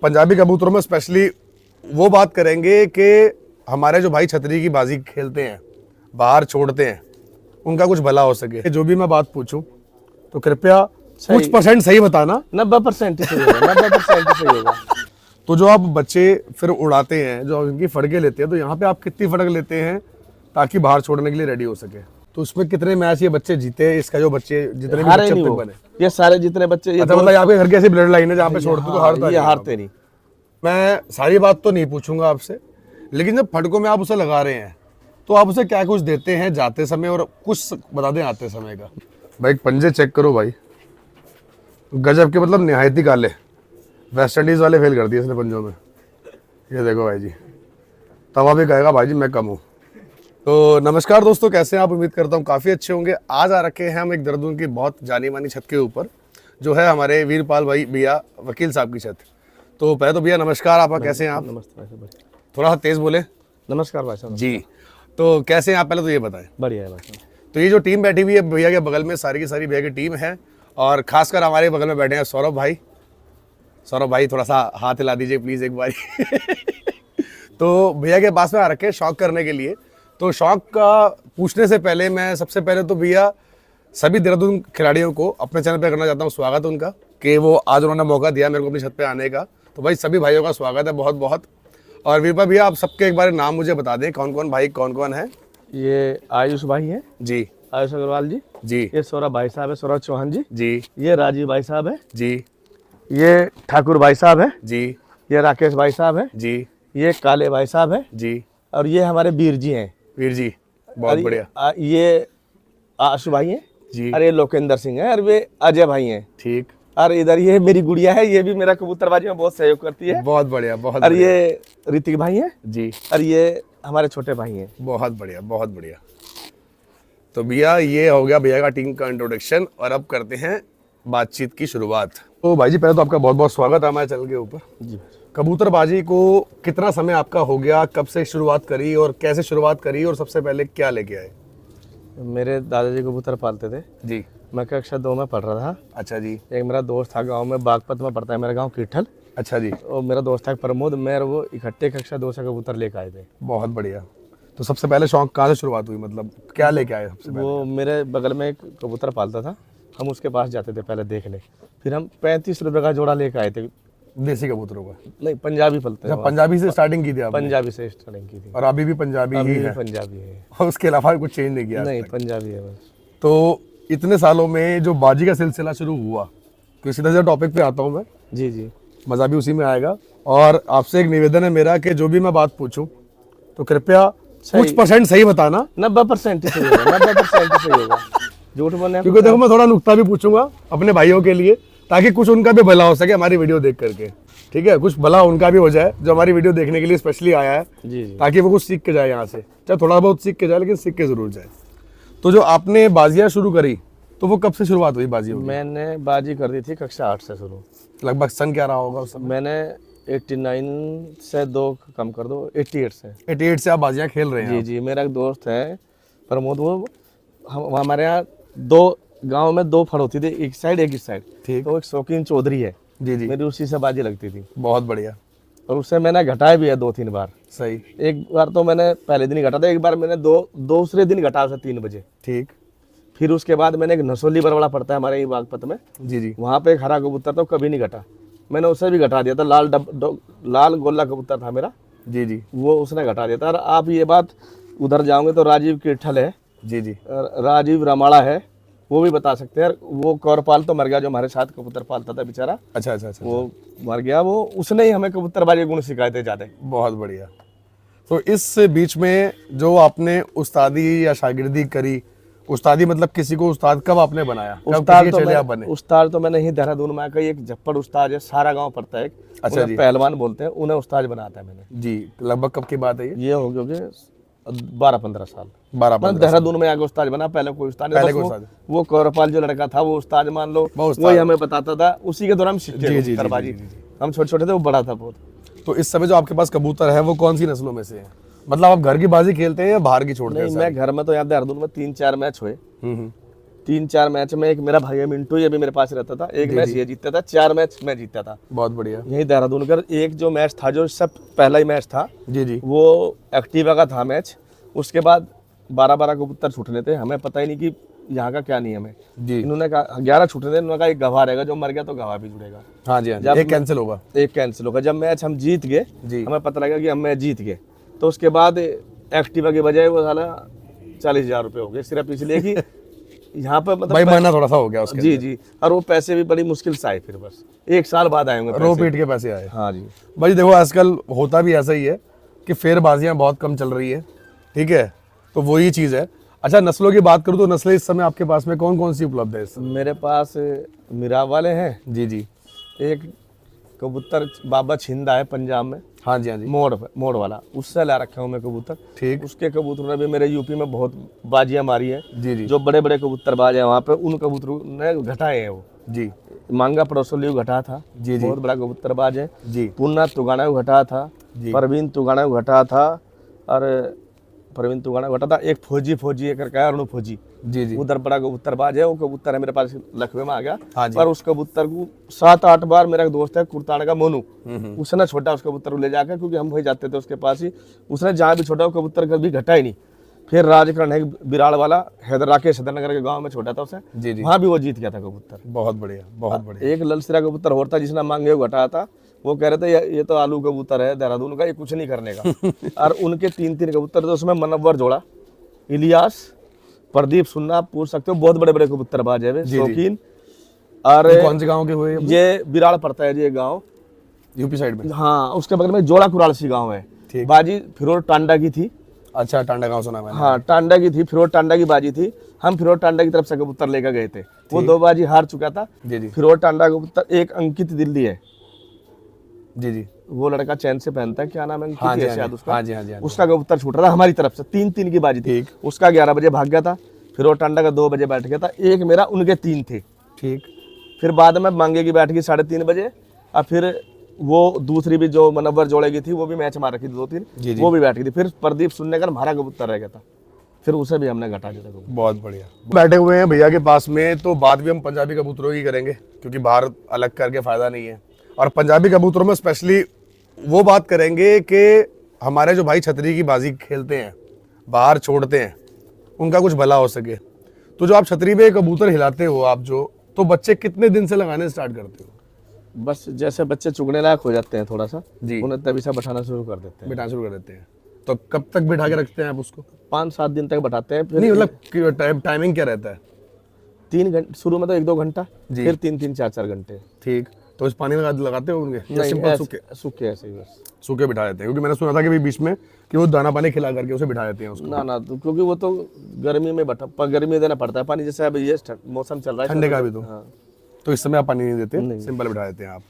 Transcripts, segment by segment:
पंजाबी कबूतरों में स्पेशली वो बात करेंगे कि हमारे जो भाई छतरी की बाजी खेलते हैं, बाहर छोड़ते हैं, उनका कुछ भला हो सके। जो भी मैं बात पूछूं तो कृपया कुछ परसेंट सही बताना। 90% सही होगा, 90% सही होगा। तो जो आप बच्चे फिर उड़ाते हैं, जो इनकी फड़के लेते हैं, तो यहाँ पे आप कितनी फड़क लेते हैं ताकि बाहर छोड़ने के लिए रेडी हो सके? तो उसमें कितने मैच ये बच्चे जीते? इसका जो बच्चे जितने भी बच्चे अब तक बने, ये सारे जितने बच्चे, ये अच्छा, मतलब आपके घर की ऐसी ब्लड लाइन है जहाँ पे छोड़ते तो हारता ये हारते नहीं। मैं सारी बात तो नहीं पूछूंगा आपसे, लेकिन जब फटकों में आप उसे लगा रहे हैं तो आप उसे क्या कुछ देते हैं जाते समय, और कुछ बता दें आते समय का। भाई पंजे चेक करो भाई, गजब के, मतलब निहायती काले। वेस्ट इंडीज वाले फेल कर दिए इसने पंजों में। ये देखो भाई जी, तवा भी कहेगा भाई जी मैं कम हूँ। तो नमस्कार दोस्तों, कैसे हैं आप? उम्मीद करता हूँ काफ़ी अच्छे होंगे। आज आ रखे हैं हम एक देहरादून की बहुत जानी मानी छत के ऊपर, जो है हमारे वीरपाल भाई भैया वकील साहब की छत। तो पहले तो भैया नमस्कार, आप कैसे हैं आप? नमस्ते भाई साहब। थोड़ा सा तेज बोले। नमस्कार भाई साहब जी, तो कैसे हैं आप पहले तो ये बताएं। बढ़िया है भाई साहब। तो ये जो टीम बैठी हुई है भैया के बगल में, सारी की सारी भैया की टीम है, और खासकर हमारे बगल में बैठे हैं सौरभ भाई। सौरभ भाई थोड़ा सा हाथ हिला दीजिए प्लीज़ एक बार। तो भैया के पास में आ रखे हैं शौक करने के लिए। तो शौक का पूछने से पहले मैं सबसे पहले तो भैया सभी देहरादून खिलाड़ियों को अपने चैनल पे करना चाहता हूँ स्वागत उनका, कि वो आज उन्होंने मौका दिया मेरे को अपनी छत पे आने का। तो भाई सभी भाइयों का स्वागत है बहुत बहुत। और वीरपाल भैया आप सबके एक बार नाम मुझे बता दें, कौन कौन भाई कौन कौन है? ये आयुष भाई है जी, आयुष अग्रवाल जी। जी, ये सौरभ भाई साहब है, सौरभ चौहान जी। जी, ये राजीव भाई साहब है। जी, ये ठाकुर भाई साहब है। जी, ये राकेश भाई साहब है। जी, ये काले भाई साहब है। जी, और ये हमारे वीर जी हैं। वीर जी बहुत बढ़िया। ये आशु भाई हैं। जी, और ये लोकेंद्र सिंह है। और वे अजय भाई हैं। ठीक, और इधर ये मेरी गुड़िया है, ये भी मेरा कबूतरबाजी में बहुत सहयोग करती है। बहुत बढ़िया, बहुत और बढ़िया। ये ऋतिक भाई हैं। जी, और ये हमारे छोटे भाई हैं। बहुत बढ़िया, बहुत बढ़िया। तो भैया ये हो गया भैया का टीम का इंट्रोडक्शन, और अब करते हैं बातचीत की शुरुआत। तो भाई जी पहले तो आपका बहुत बहुत स्वागत है हमारे चैनल के ऊपर। जी। कबूतरबाजी को कितना समय आपका हो गया, कब से शुरुआत करी और कैसे शुरुआत करी, और सबसे पहले क्या लेके आए? मेरे दादाजी कबूतर पालते थे। जी, मैं कक्षा 2 में पढ़ रहा था। अच्छा जी, एक मेरा दोस्त था गांव में, बागपत में पड़ता है मेरा गांव किठल। अच्छा जी, और मेरा दोस्त था प्रमोद, मैं और वो इकट्ठे कक्षा 2 से कबूतर लेकर आए थे। बहुत बढ़िया। तो सबसे पहले शौक कहाँ से शुरुआत हुई, मतलब क्या लेके आए सबसे पहले? वो मेरे बगल में एक कबूतर पालता था, हम उसके पास जाते थे पहले देखने। फिर हम 35 रुपये का जोड़ा लेकर आए थे। देसी कबूतरों का? नहीं, पंजाबी पलते हैं। पंजाबी से स्टार्टिंग की थी आपने? पंजाबी से स्टार्टिंग की थी। और अभी भी पंजाबी ही है? पंजाबी है। और उसके अलावा कुछ चेंज नहीं किया? नहीं, पंजाबी है बस। तो इतने सालों में जो बाजी का सिलसिला शुरू हुआ, तो सीधा सीधा टॉपिक पे आता हूँ मैं। जी जी। मज़ा भी उसी में आएगा। और आपसे एक निवेदन है मेरा कि जो भी मैं बात पूछूं तो कृपया कुछ परसेंट सही बताना। 90% सही होगा, 90% सही होगा। झूठ बोलने, क्योंकि देखो मैं थोड़ा नुक्ता भी पूछूंगा अपने भाइयों के लिए, ताकि कुछ उनका भी भला हो सके हमारी वीडियो देख करके। ठीक है, कुछ भला उनका भी हो जाए जो हमारी वीडियो देखने के लिए स्पेशली आया है। जी जी। ताकि वो कुछ सीख के जाए यहाँ से, चाहे थोड़ा बहुत सीख के जाए, लेकिन सीख के जरूर जाए। तो जो आपने बाजियाँ शुरू करी, तो वो कब से शुरुआत हुई बाजियों की? मैंने बाजी कर दी थी कक्षा 8 से शुरू। लगभग सन क्या रहा होगा उस समय? मैंने 89 से 2 कम कर दो, 88 से। 88 से आप बाजियाँ खेल रहे हैं? जी जी। मेरा एक दोस्त है प्रमोद, वो हमारे यहाँ 2 गांव में 2 फड़ होती थी, एक साइड एक इस साइड। ठीक। तो एक शौकीन चौधरी है। जी जी, मेरी उसी से बाजी लगती थी। बहुत बढ़िया, और उससे मैंने घटाया भी है 2-3 बार। सही। एक बार तो मैंने पहले दिन ही घटा था, एक बार मैंने दूसरे दिन घटा उसे 3 बजे। ठीक। फिर उसके बाद मैंने एक नसोली बरवाड़ा पड़ता है हमारे ये बागपत में, जी जी, वहाँ पे एक हरा कबूतर था, कभी नहीं घटा। मैंने उसे भी घटा दिया था, लाल गोला कबूतर था मेरा। जी जी, वो उसने घटा दिया था। और आप ये बात उधर जाओगे तो राजीव किठल है, जी जी, राजीव रमाड़ा है, वो भी बता सकते हैं। वो कौरपाल तो मर गया, जो हमारे साथ कबूतर पालता था बेचारा। अच्छा अच्छा अच्छा, वो मर गया। वो उसने ही हमें कबूतरबाजी के गुण सिखाए थे ज़्यादा। बहुत बढ़िया। तो इस बीच में जो आपने उस्तादी या शागिर्दी करी, उस्तादी मतलब किसी को उस्ताद कब आपने बनाया? उस्ताद तो मैंने ही देहरादून में आकर, एक झप्पड़ उस्ताद है, सारा गांव पड़ता है एक, अच्छा जी, पहलवान बोलते हैं, उन्हें उस्ताद बनाता है मैंने। जी। लगभग कब की बात है ये? हो गए 12-15 साल। 12-15 देहरादून में आगे उस्ताद बना, पहले कोई उस्ताद नहीं। पहले बस वो कौरपाल जो लड़का था वो उस्ताद मान लो, वही हमें बताता था, उसी के दौरान हम सीखे कबूतरबाजी। हम छोटे छोटे थे, वो बड़ा था बहुत। तो इस समय जो आपके पास कबूतर है वो कौन सी नस्लों में से है? मतलब आप घर की बाजी खेलते हैं या बाहर की छोड़ते हैं? नहीं, मैं घर में तो यहाँ देहरादून में 3-4 मैच हुए। 3-4 मैच में, एक मेरा भाई है मिंटू, ये भी मेरे पास रहता था, एक मैच ये जीतता था, 4 मैच मैं जीतता था। बहुत बढ़िया। यही देहरादून का एक जो मैच था, जो सब पहला ही मैच था, जी जी। वो एक्टिवा का था मैच। उसके बाद 12-12 कबूतर छूटने थे, हमें पता ही नहीं कि यहाँ का क्या नियम है। जी। इन्होंने कहा 11 छूटने थे, इन्होंने कहा एक गवाह रहेगा, जो मर गया तो गवाह भी जुड़ेगा। हाँ जी, हाँ जी। जब एक कैंसिल होगा। एक कैंसिल होगा। जब मैच हम जीत गए, जी। हमें पता लगा कि हम मैच जीत गए, तो उसके बाद एक्टिवा के बजाय वो साला 40,000 रुपये हो गए, सिर्फ इसलिए कि यहाँ पर मतलब भाई मरना थोड़ा सा हो गया उसके जी जी। और वो पैसे भी बड़ी मुश्किल से आए, फिर बस 1 साल बाद आए होंगे रो पैसे। पीट के पैसे आए। हाँ जी। भाई देखो आजकल होता भी ऐसा ही है कि फेरबाजियां बहुत कम चल रही है, ठीक है, तो वही चीज़ है। अच्छा, नस्लों की बात करूँ तो नस्लें इस समय आपके पास में कौन कौन सी उपलब्ध है इस समय? मेरे पास मिराब वाले हैं, जी जी। एक कबूतर बाबा छिंदा है पंजाब में, हाँ जी, हाँ जी। मोड़ वाला, उससे ला रखा हूँ मैं कबूतर। ठीक। उसके कबूतरों ने भी मेरे यूपी में बहुत बाजियां मारी है। जी जी। जो बड़े बड़े कबूतरबाज हैं वहाँ पे, उन कबूतरों ने घटाए हैं वो। जी मांगा पड़ोसलियो घटा था, जी जी। बहुत बड़ा कबूतरबाज है। जी पूर्णा तुगाना को घटा था, जी। परवीन तुगाना को घटा था, और परवीन तुगाना को घटा था। एक फौजी एक करके अरुण फौजी, जी जी। उधर बड़ा कबूतरबाज है। वो कबूतर है मेरे पास लखवे में आ गया। हाँ जी। पर उस कबूतर को 7-8 बार, मेरा एक दोस्त है कुर्तान का मोनू, उसने छोटा उस कबूतर को ले जाकर, क्योंकि हम वही जाते थे उसके पास ही, उसने जहाँ भी छोटा वो कबूतर कभी घटा ही नहीं। फिर राजकरण है बिराड़ वाला, राकेश हैदरनगर के गांव में छोटा था उसे, जी जी। वहाँ भी वो जीत गया था कबूतर। बहुत बढ़िया, बहुत बढ़िया। एक ललसिरा कबूतर और था जिसने मांगे वो घटाया था। वो कह रहे थे ये तो आलू कबूतर है देहरादून का, ये कुछ नहीं करने का। और उनके 3-3 कबूतर थे, उसमें मनव्वर जोड़ा, इलियास, प्रदीप सुन्ना, आप पूछ सकते हो, बहुत बड़े बड़े कबूतरबाज है वे, शौकीन। और ये कौन से गांव के हुए? ये बिराड़ पड़ता है जी, ये गाँव यूपी साइड में। हाँ, उसके बगल में जोड़ा कुरालसी गाँव है। ठीक। बाजी फिरोर टांडा की थी। अच्छा, टांडा गांव सुना मैंने। हाँ, टांडा की थी, फिरोर टांडा की बाजी थी। हम फिरोर टांडा की तरफ से कबूतर लेकर गए थे, वो 2 बाजी हार चुका था। जी जी। फिरोर टांडा कबूतर, एक अंकित दिल्ली है, जी जी। वो लड़का चैन से पहनता है, क्या नाम है, हाँ अंकित जी, है शायद उसका। हाँ जी, हाँ जी, हाँ जी। उसका कबूतर छूट रहा था हमारी तरफ से, 3-3 की बाजी थी। ठीक। उसका 11 बजे भाग गया था, फिरोर टांडा का 2 बजे बैठ गया था, एक मेरा, उनके 3 थे। ठीक। फिर बाद में मांगे की बैठ गई 3:30 बजे, और फिर वो दूसरी भी जो मनव्वर जोड़ेगी थी, वो भी मैच मार रखी थी 2-3, जी जी। वो भी बैठ गई थी। फिर प्रदीप सुनने का हमारा कबूतर रह गया था, फिर उसे भी हमने घटा दिया था कबूतर। बहुत बढ़िया। बैठे हुए हैं भैया के पास में, तो बात भी हम पंजाबी कबूतरों की करेंगे, क्योंकि बाहर अलग करके फायदा नहीं है। और पंजाबी कबूतरों में स्पेशली वो बात करेंगे कि हमारे जो भाई छतरी की बाजी खेलते हैं, बाहर छोड़ते हैं, उनका कुछ भला हो सके। तो जो आप छतरी पे कबूतर हिलाते हो आप जो, तो बच्चे कितने दिन से लगाने स्टार्ट करते हो? बस जैसे बच्चे चुगने लायक हो जाते हैं थोड़ा सा जी। उन्हें तभी से बैठाना शुरू कर देते हैं। बिठाना शुरू कर देते हैं। तो कब तक बिठा के रखते हैं आप उसको? 5-7 दिन तक बैठाते हैं। फिर नहीं मतलब टाइमिंग क्या रहता है? 3 घंटे, शुरू में तो 1-2 घंटा, जी। फिर 3-3, 4-4 घंटे। ठीक। तो इस पानी लगाते हो उनके, या नहीं, सिंपल सूखे? सूखे ऐसे ही बस। सूखे बिठा देते हैं, क्योंकि मैंने सुना था कि भी बीच में कि वो दाना पानी खिला करके उसे बिठा देते हैं उसको। ना तो क्योंकि वो तो गर्मी में गर्मी में देना पड़ता है पानी, जैसे अब ये मौसम चल रहा है ठंडे का भी तो। हाँ। तो इस समय आप पानी नहीं देते, सिंपल बिठा देते हैं आप।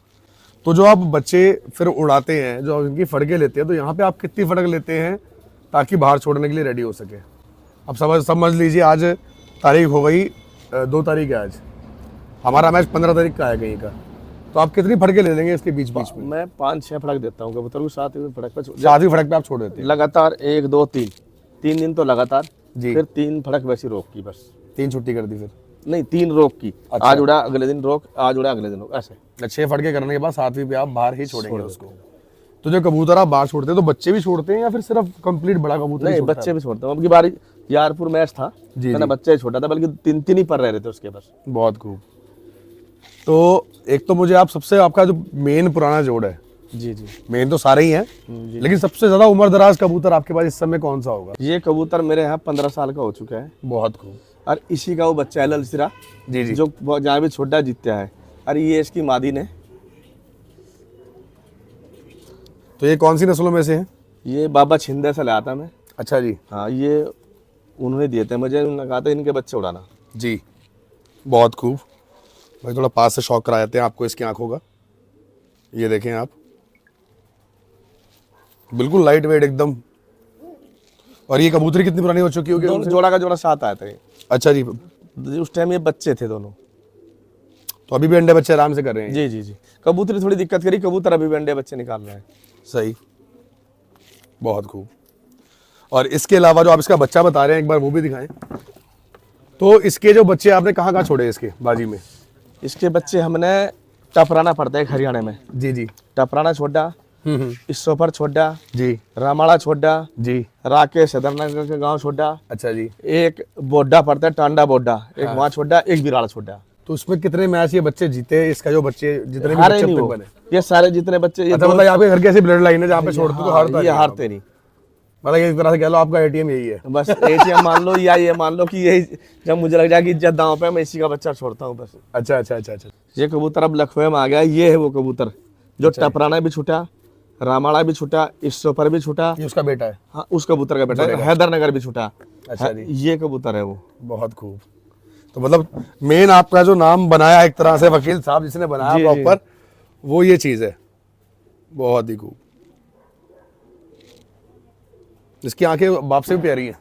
तो जो आप बच्चे फिर उड़ाते हैं, जो इनकी फड़के लेते हैं, तो यहाँ पे आप कितनी फड़क लेते हैं ताकि बाहर छोड़ने के लिए रेडी हो सके? अब समझ लीजिए आज तारीख हो गई 2 तारीख है आज, हमारा मैच 15 तारीख का है कहीं का, तो आप कितनी फड़के ले लेंगे इसके बीच में? मैं 5-6 फड़क देता हूँ कबूतर को, 7 फड़क पे 7वीं फड़क पे आप छोड़ देते हैं लगातार, 1-2-3 दिन तो लगातार जी। फिर 3 फड़क वैसी रोक की, बस 3 छुट्टी कर दी फिर? नहीं, 3 रोक की। अच्छा। आज उड़ा अगले दिन रोक, आज उड़ा अगले दिन रोक, ऐसे 6 फड़के करने के बाद 7वीं पे आप बाहर ही छोड़ेंगे उसको। तो जो कबूतर आप बाहर छोड़ते हैं, तो बच्चे भी छोड़ते हैं या फिर सिर्फ कंप्लीट बड़ा कबूतर? नहीं, बच्चे भी छोड़ते हैं। अब की बारी यारपुर मैच था, जी, ना बच्चा ही छोटा था, बल्कि 3-3 ही पर रह रहे थे उसके बस। बहुत खूब। तो एक तो मुझे आप सबसे, आपका जो मेन पुराना जोड़ है, जी जी, मेन तो सारे ही हैं, लेकिन सबसे ज्यादा उम्र दराज कबूतर आपके पास इस समय कौन सा होगा? ये कबूतर मेरे यहाँ 15 साल का हो चुका है, बहुत खूब। और इसी का वो बच्चा है ललसिरा, जी जी। जो जहाँ भी छोटा जीतता है। और ये इसकी मादी ने, तो ये कौन सी नस्लों में से है? ये बाबा छिंदे से लाया था मैं। अच्छा जी। हाँ, ये उन्होंने दिए थे मुझे, उन्होंने कहा था इनके बच्चे उड़ाना। जी, बहुत खूब भाई। थोड़ा पास से शौक करा देते हैं आपको इसकी आंखों का। ये देखें आप, बिल्कुल लाइट वेट एकदम। और ये कबूतरी कितनी पुरानी हो चुकी होगी? जोड़ा का जोड़ा 7 आया था ये। अच्छा जी। उस टाइम ये बच्चे थे दोनों, तो अभी भी अंडे बच्चे आराम से कर रहे हैं? जी जी जी। कबूतरी थोड़ी दिक्कत करी, कबूतर अभी भी अंडे बच्चे निकाल रहे हैं। सही, बहुत खूब। और इसके अलावा जो आप इसका बच्चा बता रहे हैं, एक बार वो भी दिखाएं। तो इसके जो बच्चे आपने कहाँ कहाँ छोड़े इसके बाजी में? इसके बच्चे हमने टपराना पड़ता है हरियाणा में, जी जी। टपराना छोड़ा, इसोपर छोड़ा, जी रामाड़ा छोड़ा, जी। राकेश सदरनगर के गांव छोड़ा, अच्छा जी। एक बोड्डा पड़ता है टांडा बोड्डा, एक वहां छोड़ा, एक बिराड़ छोड़ा। तो उसमें कितने मैच ये बच्चे जीते? इसका जो बच्चे जितने भी हारे बच्चे नहीं अब तक वो, बने? ये सारे जितने बच्चे ये अच्छा, मतलब आपके घर की ऐसी ब्लड लाइन है जहाँ पे छोड़ते तो हारता ये नहीं है। हारते नहीं। मतलब एक तरह से कह लो आपका एटीएम यही है। बस एटीएम मान लो, या ये मान लो कि यही जब मुझे लग जाए कि इज्जत दांव पे, मैं इसी का बच्चा छोड़ता हूँ बस। अच्छा अच्छा अच्छा अच्छा। ये कबूतर अब लखनऊ में आ गया, ये है वो कबूतर जो टपराना भी छूटा, रामाड़ा भी छूटा, इसोपर भी छूटा। ये उसका बेटा है? हाँ, उस कबूतर का बेटा है, हैदरनगर भी छूटा। अच्छा जी। ये कबूतर है वो। बहुत खूब। तो मतलब मेन आपका जो नाम बनाया एक तरह से वकील साहब जिसने बनाया प्रॉपर, वो ये चीज है। बहुत ही खूब। इसकी आंखें बाप से भी प्यारी हैं।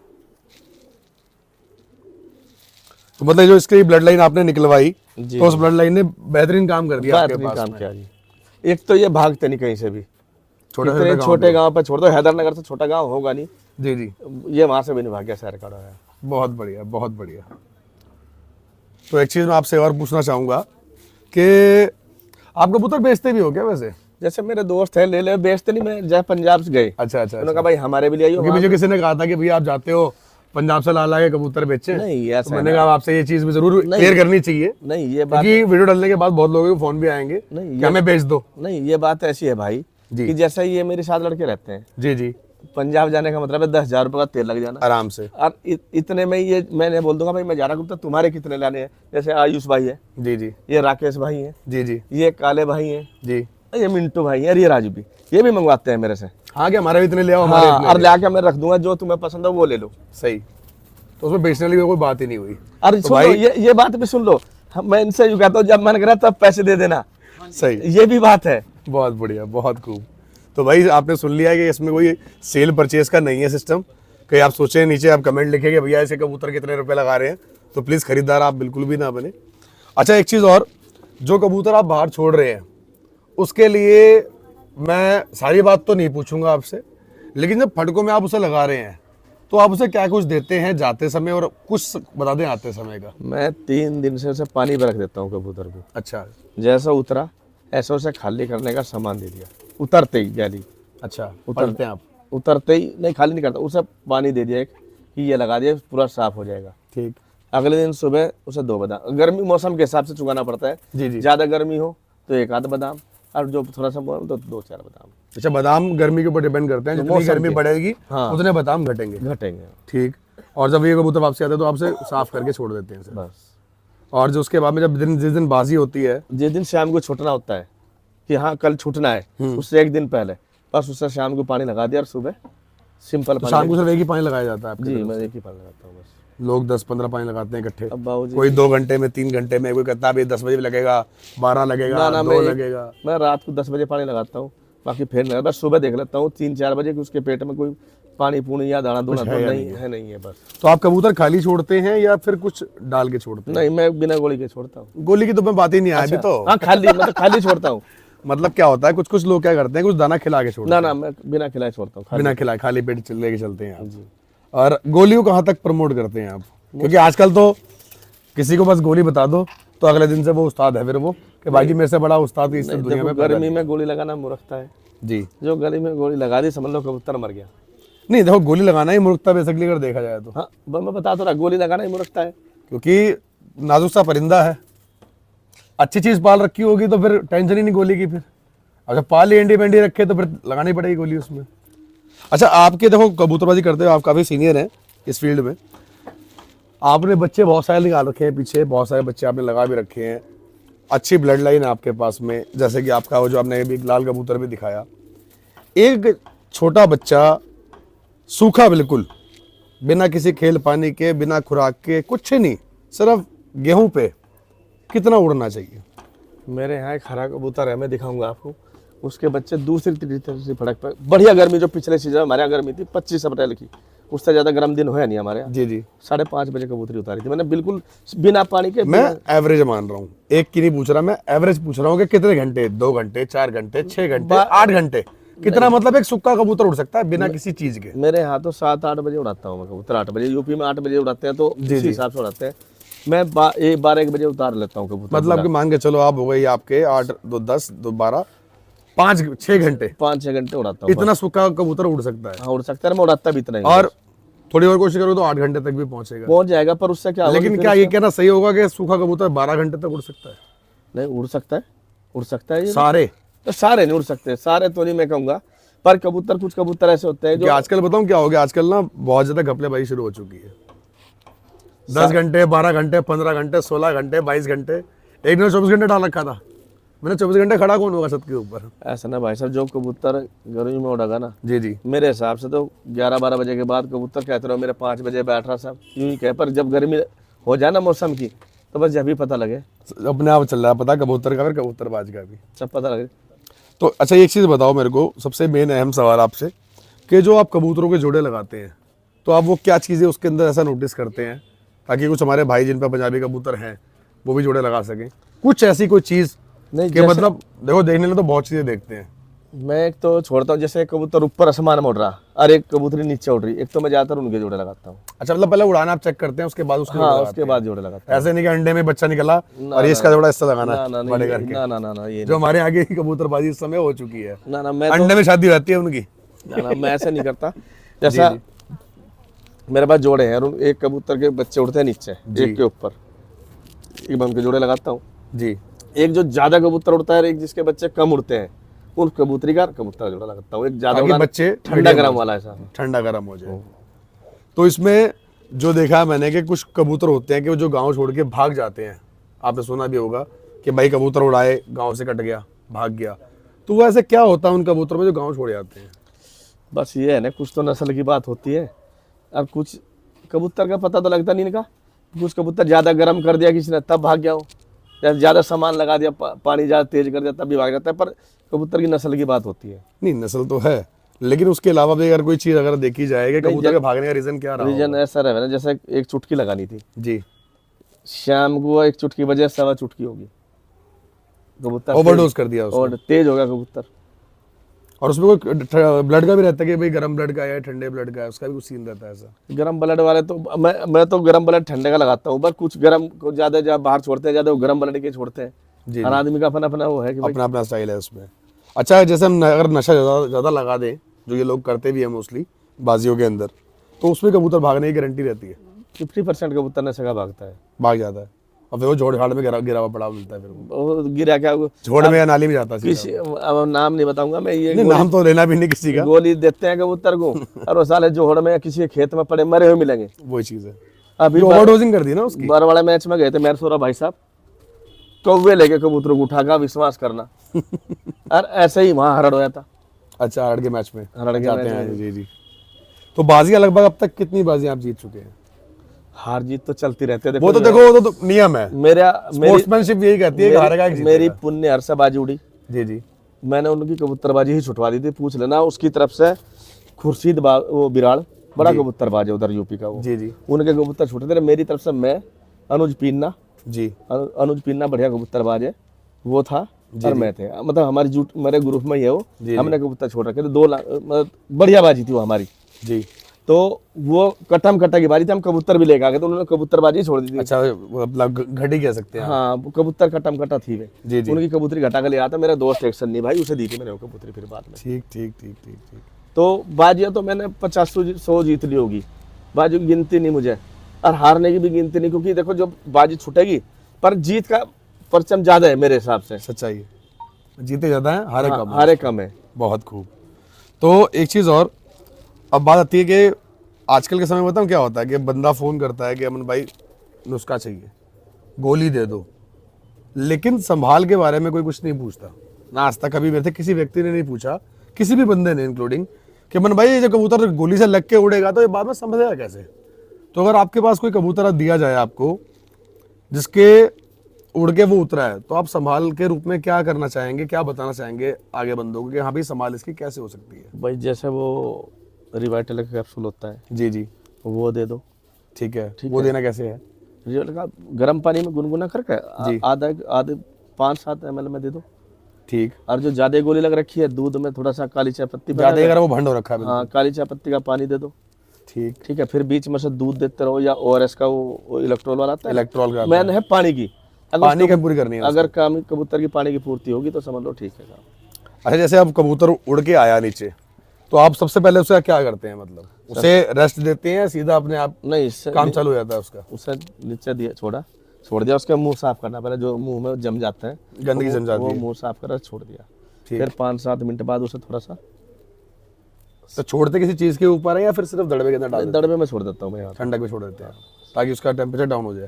तो मतलब जो इसकी ब्लड लाइन आपने निकलवाई, तो उस ब्लड लाइन ने बेहतरीन काम कर दिया आपके पास काम में। किया जी। एक तो ये भागते नहीं कहीं से भी, छोटे इतने छोटे गांव पे छोड़ दो, हैदरनगर से छोटा गांव होगा नहीं, जी जी। ये वहां से भी नहीं भाग गया, शहर का है। बहुत बढ़िया, बहुत बढ़िया। तो एक चीज मैं आपसे और पूछना चाहूंगा कि आप कबूतर बेचते भी हो क्या वैसे? जैसे मेरे दोस्त है, ले ले, बेचते नहीं, मैं जब पंजाब से गए, अच्छा अच्छा। उन्होंने कहा भाई हमारे भी ले आइयो। क्योंकि मुझे किसी ने कहा था कि भैया आप जाते हो पंजाब से ला ला के कबूतर बेचे। नहीं तो ऐसा मैंने कहा आपसे ये चीज भी जरूर क्लियर करनी चाहिए, नहीं, ये बात क्योंकि वीडियो डालने के बाद बहुत लोगों के फोन भी आएंगे नहीं, कि हमें बेच दो। नहीं, ये बात ऐसी है भाई जी। कि जैसे ये मेरे साथ लड़के रहते हैं, जी जी। पंजाब जाने का मतलब है 10,000 रुपये का तेल लग जाना आराम से। और इतने में ये मैंने बोल दूंगा भाई मैं जा रहा हूँ, तो तुम्हारे कितने लाने हैं? जैसे आयुष भाई है, जी जी। ये राकेश भाई है, जी जी। ये काले भाई हैं, जी। ये मिंटू भाई है, और ये राजू भी, ये भी मंगवाते हैं मेरे से। हाँ, क्या हमारे भी इतने ले आओ, हमारे हाँ, इतने और ले लाके मैं रख दूंगा, जो तुम्हें पसंद हो वो ले लो। सही। तो उसमें बेचने वाली कोई बात ही नहीं हुई। अरे तो सुन लो, ये बात भी सुन लो, मैं इनसे यूँ कहता हूँ जब मन करे तब पैसे दे देना। सही। ये भी बात है। बहुत बढ़िया, बहुत खूब। तो भाई आपने सुन लिया कि इसमें कोई सेल परचेज का नहीं है सिस्टम। कहीं आप सोचें, नीचे आप कमेंट लिखें कि भैया ऐसे कबूतर कितने रुपए लगा रहे हैं, तो प्लीज़ खरीदार आप बिल्कुल भी ना बने। अच्छा, एक चीज़ और, जो कबूतर आप बाहर छोड़ रहे हैं उसके लिए मैं सारी बात तो नहीं पूछूंगा आपसे, लेकिन जब फटकों में आप उसे लगा रहे हैं तो आप उसे क्या कुछ देते हैं जाते समय, और कुछ बता दें आते समय का। मैं 3 दिन से उसे पानी में रख देता हूँ कबूतर को। अच्छा। जैसा उतरा ऐसा उसे खाली करने का सामान दे दिया, उतरते ही यानी। अच्छा, उतरते हैं आप? उतरते ही नहीं, खाली नहीं करता, उसे पानी दे दिया एक कि ये लगा दिया, पूरा साफ हो जाएगा। ठीक। अगले दिन सुबह उसे 2 बादाम, गर्मी मौसम के हिसाब से चुगाना पड़ता है। जी जी। ज़्यादा गर्मी हो तो 1 आध बादाम, और जो थोड़ा सा तो 2-4 बादाम। अच्छा, बादाम गर्मी के ऊपर डिपेंड करते हैं, जितनी गर्मी बढ़ेगी उतने बादाम घटेंगे। ठीक। और जब ये कबूतर वापसी आते हैं तो आपसे साफ करके छोड़ देते हैं इसे। बस। और जो उसके बाद में जब जिस दिन बाजी होती है, जिस दिन शाम को छूटना होता है कि हाँ कल छूटना है, उससे 1 दिन पहले बस उससे शाम को पानी लगा दिया, और सुबह सिंपल तो शाम को सिर्फ एक ही पानी लगाया जाता है आपके? जी, मैं एक ही पानी लगाता हूँ बस। लोग 10-15 पानी लगाते हैं इकट्ठे। अब बाबूजी, कोई 2 घंटे में, 3 घंटे में, कोई कहता है अभी 10 बजे भी लगेगा, 12 लगेगा, 2 लगेगा। मैं रात को 10 बजे पानी लगाता हूँ, बाकी फिर नहीं, बस सुबह देख लेता हूँ 3-4 बजे कि उसके पेट में कोई पानी पूनी या दाना दूना तो नहीं है बस। तो आप कबूतर खाली छोड़ते हैं या फिर कुछ डाल के छोड़ते हैं? नहीं, मैं बिना गोली के छोड़ता हूँ। गोली की तो मैं बात ही नहीं आई अभी तो। हाँ, खाली, मतलब खाली छोड़ता हूँ। मतलब क्या होता है, कुछ कुछ लोग क्या करते हैं, कुछ दाना खिला के छोड़ते हैं। ना, मैं बिना खिलाए छोड़ता हूँ, बिना खिलाए खाली पेट लेके चलते हैं आप। और गोलियों कहाँ तक प्रमोट करते हैं आप? क्योंकि आजकल तो किसी को बस गोली बता दो तो अगले दिन से वो उस्ताद है, फिर वो कि भाई जी मेरे से बड़ा उस्ताद इस दुनिया में। गर्मी में गोली लगाना मूर्खता है जी। जो गली में गोली लगा दी समझ लो कबूतर मर गया। नहीं, देखो गोली लगाना ही मूर्खता बेसिकली अगर देखा जाए तो। हाँ, मैं बता तो रहा, गोली लगाना ही मूर्खता है, क्योंकि नाजुक सा परिंदा है, अच्छी चीज पाल रखी होगी तो फिर टेंशन ही नहीं गोली की। फिर अगर पाल ही एंडी बेंडी रखे तो फिर लगानी पड़ेगी गोली उसमें। अच्छा, आपके देखो कबूतरबाजी करते हो, आप काफी सीनियर हैं इस फील्ड में, आपने बच्चे बहुत सारे निकाल रखे हैं, पीछे बहुत सारे बच्चे आपने लगा भी रखे हैं, अच्छी ब्लड लाइन है आपके पास में, जैसे कि आपका वो जो आपने अभी लाल कबूतर भी दिखाया। एक छोटा बच्चा सूखा, बिल्कुल बिना किसी खेल पानी के, बिना खुराक के, कुछ नहीं, सिर्फ गेहूं पे कितना उड़ना चाहिए? मेरे यहाँ एक हरा कबूतर है, मैं दिखाऊंगा आपको, उसके बच्चे दूसरी तीसरी फड़क पर, बढ़िया गर्मी, जो पिछले सीजन हमारे यहाँ गर्मी थी 25 अप्रैल की, उससे ज़्यादा गर्म दिन हुआ नहीं हमारे यहाँ। जी जी। 5:30 बजे कबूतरी उतारी थी मैंने, बिल्कुल बिना पानी के। मैं एवरेज मान रहा हूँ, एक की नहीं पूछ रहा, मैं एवरेज पूछ रहा हूँ कि कितने घंटे, 2 घंटे, 4 घंटे, 6 घंटे, 8 घंटे, कितना मतलब एक सुक्का कबूतर उड़ सकता है बिना किसी चीज के? मेरे यहाँ तो 7-8 बजे उड़ाता हूँ मैं कबूतर। 8 बजे, यूपी में 8 बजे उड़ाते हैं तो इसी हिसाब से उड़ाते हैं। मैं 12-1 बजे उतार लेता हूँ कबूतर। मतलब कि मान के चलो आप हो गई आपके 8 2 10 2 12 5-6 घंटे, 5-6 घंटे उड़ाता हूँ। इतना सुक्का कबूतर उड़ सकता है? हाँ उड़ सकता है, मैं उड़ाता भी इतना ही हूँ। और थोड़ी और कोशिश करो तो 8 घंटे तक भी पहुंचेगा। पहुंच जाएगा, पर उससे क्या होगा? लेकिन क्या ये कहना सही होगा कि सूखा कबूतर 12 घंटे तक उड़ सकता है? नहीं उड़ सकता है, उड़ सकता है ये। सारे? तो सारे नहीं उड़ सकते, सारे तो नहीं मैं कहूँगा, पर कबूतर, कुछ कबूतर ऐसे होते हैं कि जो आजकल बताऊं क्या हो गया, आजकल ना बहुत ज्यादा घपलेबाजी शुरू हो चुकी है। 10 घंटे, 12 घंटे, 15 घंटे, 16 घंटे, 22 घंटे, एक ने 24 घंटे डाल रखा था। मैंने 24 घंटे खड़ा कौन होगा छत के ऊपर? ऐसा ना भाई साहब, जो कबूतर गर्मी में उड़ेगा ना, जी जी। मेरे हिसाब से तो 11-12 बजे के बाद कबूतर कहते रहो मेरे 5 बजे बैठ रहा साहब, यूं ही कहे, पर जब गर्मी हो जाए ना मौसम की, तो बस जब भी पता लगे, अपने आप चल रहा है पता, कबूतर का फिर कबूतरबाज का भी सब पता लगे। तो। अच्छा एक चीज़ बताओ मेरे को, सबसे मेन अहम सवाल आपसे, कि जो आप कबूतरों के जोड़े लगाते हैं तो आप वो क्या चीज़ें उसके अंदर ऐसा नोटिस करते हैं ताकि कुछ हमारे भाई जिन पर पंजाबी कबूतर हैं वो भी जोड़े लगा सकें? कुछ ऐसी कोई चीज़ नहीं कि मतलब देखो देखने में तो बहुत चीज़ें देखते हैं। मैं एक तो छोड़ता हूँ, जैसे एक कबूतर ऊपर आसमान में उड़ रहा और एक कबूतरी नीचे उड़ रही, एक तो मैं ज्यादातर उनके जोड़े लगाता हूँ। अच्छा मतलब पहले उड़ाना आप चेक करते हैं उसके बाद उसके हाँ जोड़े उसके बाद जोड़े लगाता लगाते हैं। ऐसे नहीं कि अंडे में बच्चा निकला ना, और ये इसका जोड़ा इससे लगाना हूँ। ना है बड़े ना करके, ना ना ना ना ये जो हमारे आगे की कबूतरबाजी इस समय हो चुकी है। ना मैं अंडे में शादी रहती है उनकी। ना मैं ऐसे नहीं करता। जैसा मेरे पास जोड़े हैं और एक कबूतर के बच्चे उड़ते हैं नीचे, एक के ऊपर, एक मैं उनके जोड़े लगाता हूँ जी। एक जो ज्यादा कबूतर उड़ता है और एक जिसके बच्चे कम उड़ते हैं, उन कबूतरी का कबूतर जोड़ा लगाता हूँ। एक ज्यादा ताकि उड़ाना, बच्चे ठंडा गर्म वाला ऐसा। ठंडा गर्म हो जाए। तो इसमें जो देखा है मैंने कि कुछ कबूतर होते हैं कि वो जो गांव छोड़ के भाग जाते हैं। आपने सुना भी होगा कि भाई कबूतर उड़ाए, गांव से कट गया, भाग गया। तो वो ऐसे क्या होता है उन कबूतरों में जो गांव छोड़ जाते हैं? बस ये है ना, कुछ तो नस्ल की बात होती है और कुछ कबूतर का पता तो लगता नहीं इनका। कुछ कबूतर ज्यादा गर्म कर दिया किसी ने तब भाग गया हो, या ज्यादा सामान लगा दिया, पानी ज्यादा तेज कर दिया तब भी भाग जाता है। पर कबूतर की नस्ल की बात होती है। नहीं नस्ल तो है, लेकिन उसके अलावा भी अगर कोई चीज अगर देखी जाए कि कबूतर के भागने का रीजन क्या रहा रीजन ऐसा रहे ना, जैसे एक चुटकी लगानी थी जी, शाम को, एक चुटकी बजे 1.25 चुटकी होगी, कबूतर ओवरडोज कर दिया उसने। और तेज हो गया कबूतर। और उसमें कोई ब्लड का भी रहता है कि भाई गर्म ब्लड का है ठंडे ब्लड का है, उसका भी कुछ सीन रहता है ऐसा? गरम ब्लड वाले तो मैं तो गरम ब्लड ठंडे का लगाता हूँ, पर कुछ गरम को ज्यादा जब बाहर छोड़ते हैं ज्यादा वो गरम ब्लड के छोड़ते हैं। जी हर आदमी का अपना अपना वो है कि भाई अपना अपना स्टाइल है उसमें। अच्छा जैसे हम अगर नशा ज़्यादा लगा दें, जो ये लोग करते भी है मोस्टली बाजियों के अंदर, तो उसमें कबूतर भागने की गारंटी रहती है? 50% कबूतर नशे का भागता है, भाग जाता है और फिर वो झोड़ झाड़ में गिरा हुआ पड़ा मिलता है, फिर वो वो गिरा क्या वो झोड़ में या नाली में जाता है सीधा। किसी, अब नाम नहीं बताऊंगा मैं, ये नहीं नाम तो लेना भी नहीं किसी का। गोली देते हैं कबूतर को और वो साले जोहड़ में किसी के खेत में पड़े मरे हुए मिलेंगे। वही चीज़ है, अभी ओवरडोजिंग कर दी ना उसकी। बरवाड़ा मैच में गए थे मेरे सोरा भाई साहब, कौवे लेके कबूतरों को उठा का विश्वास करना और ऐसे ही वहां हरड़ होया था। अच्छा हरड़ के मैच में हरड़ के जाते मैच हैं, जी जी। तो बाजियां लगभग अब तक कितनी बाजियां आप जीत चुके हैं? हार जीत तो चलती रहती है। वो तो देखो वो तो नियम है, मेरी स्पोर्ट्समैनशिप यही कहती है कि हारेगा एक मेरी जीतेगा। पुण्य हर्षा बाजी उड़ी, जी जी। मैंने उनकी कबूतरबाजी ही छुटवा दी थी। पूछ लेना उसकी तरफ से खुर्शीद वो बिराड़ बड़ा कबूतरबाज है उधर यूपी का, वो जी जी उनके कबूतर छूटे थे। मेरी तरफ से मैं अनुज पीन्ना, जी अनुज पीन्ना बढ़िया कबूतरबाज है, वो था और मैं थे, मतलब हमारी जूट मेरे ग्रुप में ही है वो। हमने कबूतर छोड़ रखे थे 2 लाख, मतलब बढ़िया बाजी थी वो हमारी। जी। तो वो कटम कट्टा की बारी थी, हम कबूतर भी लेकर आ गए तो उन्होंने कबूतरबाजी छोड़ दी थी। अच्छा मतलब घटी कह सकते हैं। हाँ वो कबूतर कटम कट्टा थी वे, जी जी। उनकी कबूतरी घटा कर ले आता। मेरा दोस्त एक्शन नहीं भाई, उसे दी थी मैंने वो कबूतरी फिर बाद में। ठीक ठीक ठीक ठीक ठीक। तो बाजियाँ तो मैंने 50-100 जीत ली होगी, बाजी की गिनती नहीं मुझे, और हारने की भी गिनती नहीं, क्योंकि देखो जब बाजी छूटेगी पर जीत का परचम ज्यादा है मेरे हिसाब से। सच्चाई है, जीते ज्यादा है हारे कम है। हारे कम है। बहुत खूब। तो एक चीज़ और, अब बात आती है कि आजकल के समय में बताऊँ क्या होता है कि बंदा फ़ोन करता है कि अमन भाई नुस्खा चाहिए, गोली दे दो, लेकिन संभाल के बारे में कोई कुछ नहीं पूछता ना। आज तक कभी मेरे से किसी व्यक्ति ने नहीं पूछा, किसी भी बंदे ने इंक्लूडिंग, कि अमन भाई ये जो कबूतर गोली से लग के उड़ेगा तो ये बाद में समझेगा कैसे? तो अगर आपके पास कोई कबूतर दिया जाए आपको जिसके उड़ के वो उतरा है, तो आप संभाल के रूप में क्या करना चाहेंगे, क्या बताना चाहेंगे आगे बंदों को कि हाँ भाई संभाल इसकी कैसे हो सकती है? भाई जैसे वो रिवाइटल का कैप्सूल होता है, जी जी वो दे दो। ठीक है, वो देना कैसे है? रिवाइटल का गर्म पानी में गुनगुना करके आधे 5-7 ml में दे दो। ठीक। और जो ज्यादा गोली लग रखी है, दूध में थोड़ा सा काली चाय पत्ती ज्यादा अगर वो भंड हो रखा है बिल्कुल। हाँ, काली चाय पत्ती का पानी दे दो। ठीक। ठीक है, फिर बीच में से दूध देते रहो, या ओआरएस का वो इलेक्ट्रोल वाला आता है, इलेक्ट्रॉल का मैंने है पानी की। अगर पानी का पूरी करनी है। अगर काम कबूतर की पानी की पूर्ति होगी तो समझ लो ठीक है काम। अच्छा, जैसे अब कबूतर उड़ के आया नीचे, तो आप सबसे पहले उसे क्या करते हैं, मतलब उसे रेस्ट देते हैं या सीधा अपने आप नहीं, इससे काम चालू हो जाता है उसका? उसे नीचे दिया, छोड़ दिया, उसका मुंह साफ करना पहले, जो मुंह में जम जाते हैं गंदगी जम जाती वो है। मुंह साफ कर छोड़ दिया। ठीक। फिर 5-7 मिनट बाद उसे थोड़ा सा तो छोड़ते किसी चीज के ऊपर है या फिर सिर्फ दड़बे के अंदर डाल देते दड़बे में छोड़ देता हूँ मैं यहाँ हैं? ठंडक में छोड़ देते हैं ताकि उसका टेम्परेचर डाउन हो जाए।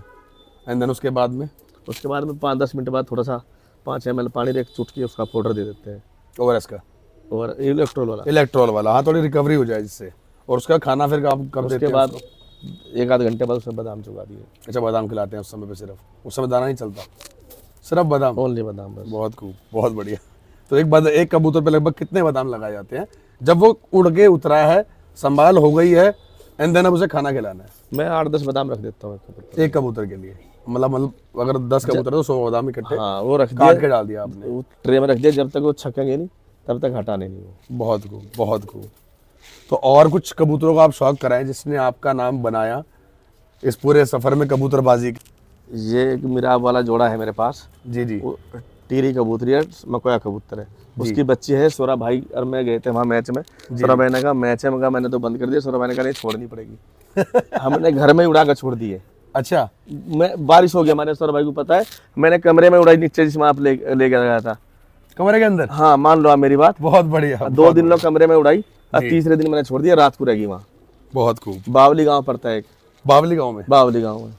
एंड देन उसके बाद में उसके बाद में 5-10 मिनट बाद थोड़ा सा 5 ml पानी एक चुटकी उसका पाउडर दे देते हैं, ओआरएस का और इलेक्ट्रोल वाला। इलेक्ट्रॉल वाला, हाँ, थोड़ी रिकवरी हो जाए जिससे। और उसका खाना फिर आप कब देते उसके हैं बाद उसको? 1-8 घंटे बाद उसमें बादाम चुगा दिए। अच्छा, बादाम खिलाते हैं उस समय पे? सिर्फ उस समय दाना नहीं चलता, सिर्फ बादाम? ओनली बादाम बस। बहुत खूब, बहुत बढ़िया। तो एक कबूतर पे लगभग कितने बादाम लगाए जाते हैं जब वो उड़ के उतरा है, संभाल हो गई है, एंड देन अब उसे खाना खिलाना है? मैं 8-10 बादाम रख देता हूँ एक कबूतर के लिए? मतलब अगर 10 कबूतर है तो 100 बादाम इकट्ठे हाँ, वो रख काट के दिया, डाल दिया आपने? वो ट्रे में रख दिया, जब तक वो छकेंगे नहीं तब तक हटाने नहीं वो। बहुत खूब, बहुत खूब। तो और कुछ कबूतरों का आप शौक कराएं जिसने आपका नाम बनाया इस पूरे सफर में कबूतरबाजी की? ये एक मिराब वाला जोड़ा है मेरे पास, जी जी। वो टीरी कबूतरी है, मकोया कबूतर है, उसकी बच्ची है। सोरा भाई और मैं गए थे वहाँ मैच में, सोरा भाई ने कहा मैच है, मगर मैंने तो बंद कर दिया। सोरा भाई ने कहा नहीं, छोड़नी पड़ेगी। हमने घर में ही उड़ा कर छोड़ दी है। अच्छा, मैं बारिश हो गया, हमारे सोरा भाई को पता है, मैंने कमरे में उड़ाई नीचे, जिसमें आप ले गया था कमरे के अंदर? हाँ, मान लो आप मेरी बात। बहुत बढ़िया। 2 दिन लोग कमरे में उड़ाई और तीसरे दिन मैंने छोड़ दिया, रात को रहेगी वहाँ। बहुत खूब। बावली गांव पड़ता है एक, बावली गांव में? बावली गांव में।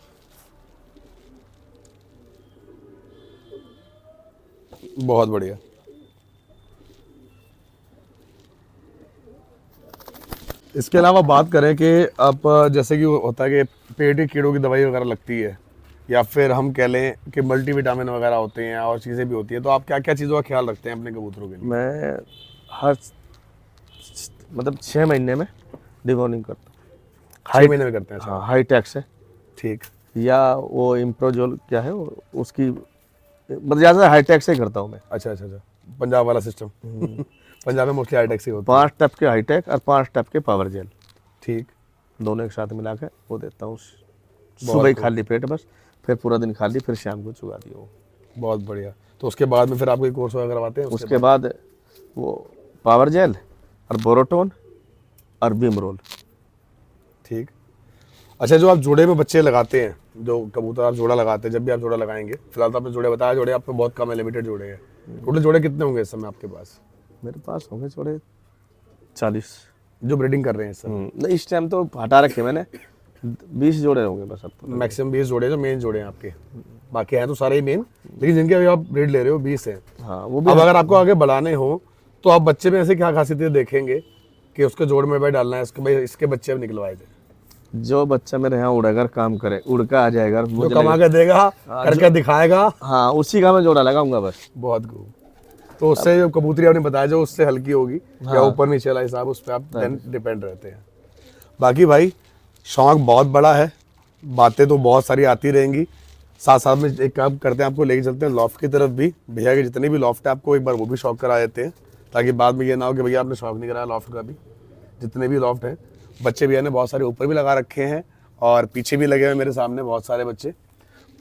बहुत बढ़िया। इसके अलावा बात करें कि आप जैसे कि होता है कि पेट के कीड़ों की दवाई वगैरह लगती है, या फिर हम कह लें कि मल्टीविटामिन वगैरह होते हैं और चीज़ें भी होती हैं, तो आप क्या क्या चीज़ों का ख्याल रखते हैं अपने कबूतरों के लिए? मैं हर मतलब 6 महीने में डिवॉर्मिंग करता हूँ। 6 महीने में करते हैं? हाँ, हाई टैक्स है, ठीक। या वो इम्प्रोजोल क्या है वो, उसकी मतलब ज़्यादा हाई टैक्स से ही करता हूँ मैं। अच्छा अच्छा अच्छा, पंजाब वाला सिस्टम। पंजाब में मोस्टली हाईटेक से होता 5 टप के हाई टैक और 5 टप के पावर जेल, है। ठीक। दोनों एक साथ मिला के वो देता हूँ। सुबह ही खाली पेट बस, फिर पूरा दिन खाली, फिर शाम को चुगा दिया वो। बहुत बढ़िया। तो उसके बाद में फिर आप कोई कोर्स वगैरह करवाते हैं? उसके बाद वो पावर जेल और बोरोटोन और बीमरोल। ठीक। अच्छा, जो आप जोड़े में बच्चे लगाते हैं, जो कबूतर आप जोड़ा लगाते हैं, जब भी आप जोड़ा लगाएंगे, फिलहाल तो आपने जोड़े बताया, जोड़े आप पे बहुत कम है, लिमिटेड जोड़े हैं। टोटल जोड़े कितने होंगे इस समय आपके पास? मेरे पास होंगे जोड़े 40 जो ब्रीडिंग कर रहे हैं इस समय? नहीं, इस टाइम तो हटा रखे मैंने, 20 जोड़े होंगे बस अब तो। मैक्सिमम 20 जोड़े जो मेन जोड़े हैं आपके, बाकी हैं तो सारे ही मेन, लेकिन जिनके अभी आप ब्रीड ले रहे हो 20 हैं। हाँ, वो भी। अब अगर आपको आगे बढ़ाने हो तो आप बच्चे में ऐसे क्या खासियतें देखेंगे कि उसके जोड़ में भाई डालना है, इसके भाई इसके बच्चे भी निकलवाए थे? जो बच्चा मेरे यहाँ उड़कर काम करे, उड़ कर आ जाएगा, जो कमा के देगा, करके दिखाएगा, हाँ, उसी का मैं जोड़ा लगाऊंगा बस। बहुत खूब। तो उससे जो कबूतरी आपने बताया जो उससे हल्की होगी या ऊपर नीचे वाला हिसाब, उस पर आप डिपेंड रहते हैं। बाकी भाई शौक बहुत बड़ा है, बातें तो बहुत सारी आती रहेंगी। साथ साथ में एक काम करते हैं, आपको लेके चलते हैं लॉफ्ट की तरफ भी। भैया के जितने भी लॉफ्ट है आपको एक बार वो भी शौक करा देते हैं, ताकि बाद में ये ना हो कि भैया आपने शौक नहीं कराया लॉफ्ट का भी। जितने भी लॉफ्ट हैं, बच्चे भैया ने बहुत सारे ऊपर भी लगा रखे हैं और पीछे भी लगे हुए मेरे सामने बहुत सारे बच्चे।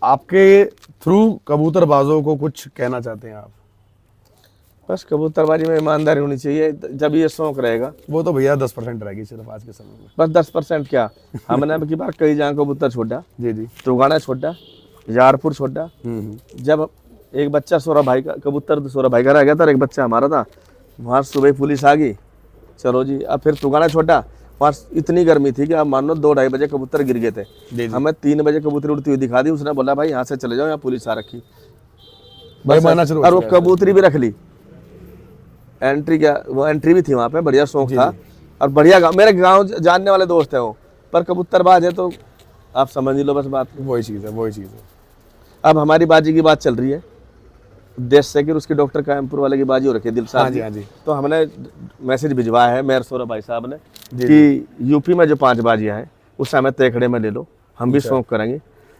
आपके थ्रू कबूतरबाजों को कुछ कहना चाहते हैं आप? बस कबूतरबाजी में ईमानदारी होनी चाहिए, जब ये शौक रहेगा। वो तो भैया 10% रहेगी सिर्फ आज के समय में। बस 10% क्या, हमने अब की बार कई जगह कबूतर छोड़ा, जी जी। तुगाना छोड़ा, यारपुर छोड़ा। जब एक बच्चा सोरा भाई का कबूतर तो सोरा भाई का रह गया था और एक बच्चा हमारा था, वहाँ सुबह पुलिस आ गई, चलो जी। अब फिर तुगाना छोड़ा, वहाँ इतनी गर्मी थी कि आप मान लो 2-2:30 बजे कबूतर गिर गए थे। हमें 3 बजे कबूतरी उड़ती हुई दिखा दी, उसने बोला भाई यहाँ से चले जाओ, यहाँ पुलिस आ रखी। भाई माना चलो। और वो कबूतरी भी रख ली, एंट्री क्या, वो एंट्री भी थी वहाँ पे, बढ़िया शौक था। और बढ़िया गाँव, मेरे गाँव जानने वाले दोस्त है वो, पर कबूतरबाज है तो आप समझ लो बस बात। वही चीज़ है, वही चीज़ है। अब हमारी बाजी की बात चल रही है, देश से कि उसकी डॉक्टर कायमपुर वाले की बाजी हो रखी है, दिलशाद। हाँ जी, हाँ जी। तो हमने मैसेज भिजवाया है मेयर सोरा भाई साहब ने कि यूपी में जो 5 बाजियाँ हैं उस समय तेखड़े में ले लो, हम भी शौक करेंगे।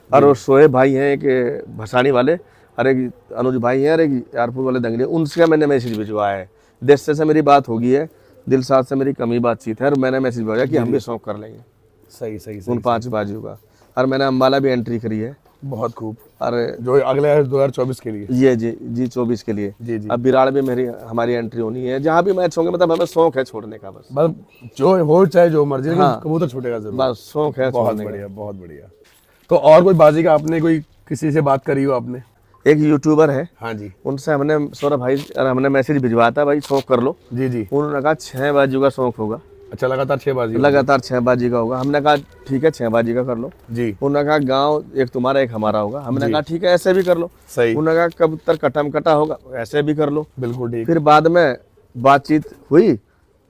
और वो सोए भाई हैं एक भसानी वाले, अरे अनुज भाई हैं, अरे एयरपोर्ट वाले दंगले, उनसे मैंने मैसेज भिजवाया है। देश से मेरी बात होगी है, दिलशाद से मेरी कमी बातचीत है, और मैंने मैसेज भेजा कि हम भी शौक कर लेंगे सही सही उन 5 बाजियों का। और मैंने अम्बाला भी एंट्री करी है, बहुत खूब। और जो अगले 2024 के लिए। ये जी 24 के लिए। जी जी। अब विराड़ में हमारी एंट्री होनी है, जहाँ भी मैच होंगे, मतलब हमें शौक है छोड़ने का बस। बस जो हो चाहे जो मर्जी, लेकिन हाँ। कबूतर छूटेगा जरूर। बस शौक है बहुत छोड़ने का। बढ़िया, बहुत बढ़िया। तो और कोई बाजी का आपने कोई किसी से बात करी हो आपने? एक यूट्यूबर है, हाँ जी उनसे हमने सौरभ भाई हमने मैसेज भिजवाया था, भाई शौक कर लो। जी जी। उन्होंने कहा 6 बाजियों का शौक होगा। अच्छा, लगातार 6 बाजी? लगातार 6 बाजी का होगा। हमने कहा ठीक है 6 बाजी का कर लो। जी। उन्होंने कहा गांव एक तुम्हारा एक हमारा होगा। हमने कहा ठीक है ऐसे भी कर लो। सही। उन्होंने कहा कबूतर कटम कटा होगा, ऐसे भी कर लो। बिल्कुल ठीक। फिर बाद में बातचीत हुई,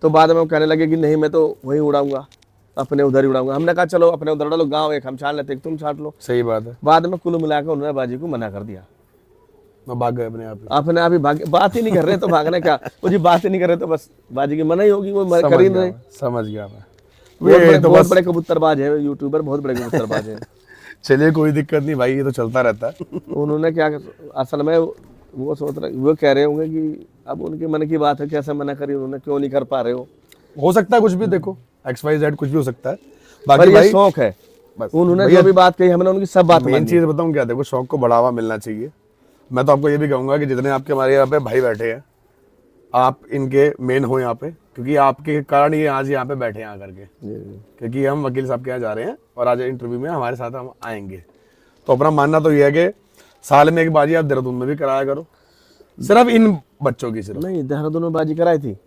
तो बाद में वो कहने लगे कि नहीं मैं तो वहीं उड़ाऊंगा, अपने उधर ही उड़ाऊंगा। हमने कहा चलो अपने उधर डालो, गाँव एक हम छाट लेते, एक तुम छाट लो। सही बात है। बाद में कुल मिलाकर उन्होंने बाजी को मना कर दिया। मैं भाग गए अपने आप ही। अपने आप ही भाग, बात ही नहीं कर रहे तो भागना क्या। वो जी बात ही नहीं कर रहे तो बस बाजी की मना ही होगी, वो समझ कर ही गया नहीं। मैं, समझ गया मैं। बहुत बड़े कबूतरबाज है यूट्यूबर, बहुत बड़े कबूतरबाज है। चलिए कोई दिक्कत नहीं भाई, ये तो चलता रहता है। उन्होंने क्या, असल में वो सोच रहे, वो कह रहे होंगे कि अब उनके मन की बात है, कैसे मना करी उन्होंने, क्यों नहीं कर पा रहे हो सकता है कुछ भी, देखो XYZ कुछ भी हो सकता है। पर बाकी ये भाई शौक है। बस उन्होंने भैया, जो भी बात कही हमने उनकी सब बात मेन मानी। चीज बताऊं क्या, देखो शौक को बढ़ावा मिलना चाहिए। मैं तो आपको ये भी कहूंगा कि जितने आपके हमारे यहाँ पे भाई बैठे हैं, आप इनके मेन हो यहाँ पे, क्योंकि आपके कारण ये आज यहाँ पे बैठे हैं आकर के। क्योंकि हम वकील साहब के यहाँ जा रहे हैं और आज इंटरव्यू में हमारे साथ हम आएंगे। तो अपना मानना तो ये है कि साल में एक बाजी आप देहरादून में भी कराया करो, सिर्फ इन बच्चों की सिर्फ। नहीं देहरादून में बाजी कराई थी,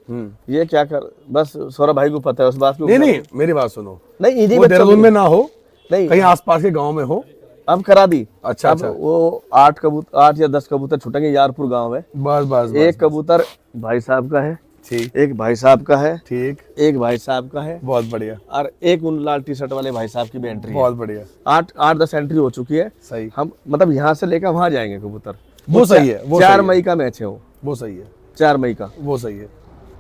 ये क्या कर, बस सौरभ भाई को पता है उस बात को। नहीं मेरी बात सुनो, नहीं इन्हीं वो बच्चों देहरादून की- में ना हो, नहीं कहीं आसपास के गांव में हो। अब करा दी। अच्छा अब अच्छा। वो 8 या 10 कबूतर छुटेंगे यारपुर गांव में। बस बस एक कबूतर भाई साहब का है, ठीक एक भाई साहब का है, ठीक, एक भाई साहब का है, बहुत बढ़िया, और एक उन लाल टी शर्ट वाले भाई साहब की भी एंट्री है। बहुत बढ़िया, 8-10 एंट्री हो चुकी है। सही। हम मतलब यहाँ से लेकर वहां जाएंगे कबूतर। वो सही है, वो 4 सही है। मई का मैच है वो सही है, 4 मई का। वो सही है।